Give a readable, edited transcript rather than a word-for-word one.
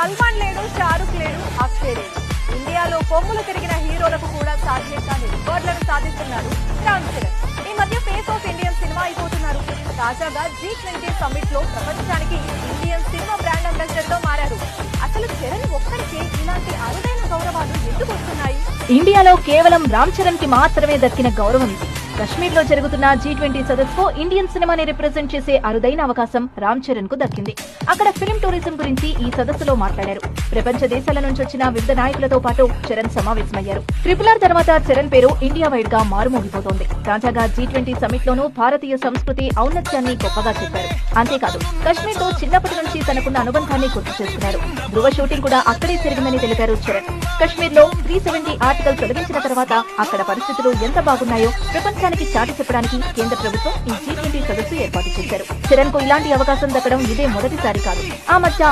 సల్మాన్ లేడు, షారుఖ్ లేడు, అక్షయ్ లేడు. ఇండియాలో కొమ్ములు తిరిగిన హీరోలకు కూడా సాధ్యం కాని రికార్డులను సాధిస్తున్నారు రామ్ చరణ్. ఈ మధ్య ఫేస్ ఆఫ్ ఇండియన్ సినిమా అయిపోతున్నారు. తాజాగా G20 సమ్మిట్ లో ప్రపంచానికి ఇండియన్ సినిమా బ్రాండ్ అంబాసిడర్ గా మారారు. అసలు చరణ్ ఒక్కరికి ఇలాంటి అరుదైన గౌరవాలు ఎందుకు వస్తున్నాయి? ఇండియాలో కేవలం రామ్ చరణ్ కి మాత్రమే దక్కిన గౌరవం ఇది. కశ్మీర్ లో జరుగుతున్న G20 సదస్సులో ఇండియన్ సినిమాని రిప్రజెంట్ చేసే అరుదైన అవకాశం రామ్ చరణ్ కు దక్కింది. అక్కడ ఫిల్మ్ టూరిజం గురించి ఈ సదస్సులో మాట్లాడారు. ప్రపంచ దేశాల నుంచి వచ్చిన వివిధ నాయకులతో పాటు చరణ్ సమావేశమయ్యారు. RRR తర్వాత చరణ్ పేరు ఇండియా వైడ్ గా మారుమోగిపోతోంది. తాజాగా G20 సమిట్ లోనూ భారతీయ సంస్కృతి ఔన్నత్యాన్ని గొప్పగా చెప్పారు. అంతేకాదు కశ్మీర్ తో చిన్నప్పటి నుంచి తనకున్న అనుబంధాన్ని గుర్తు చేసుకున్నారు. ధృవ షూటింగ్ కూడా అక్కడే జరిగిందని తెలిపారు చరణ్. కశ్మీర్ లో 370 ఆర్టికల్ తొలగించిన తర్వాత అక్కడ పరిస్థితులు ఎంత బాగున్నాయో ప్రపంచానికి చాటి చెప్పడానికి కేంద్ర ప్రభుత్వం ఈ G20 సదస్సు ఏర్పాటు చేశారు. చరణ్ కు ఇలాంటి అవకాశం దక్కడం ఇదే మొదటిసారి కాదు. ఆ మధ్య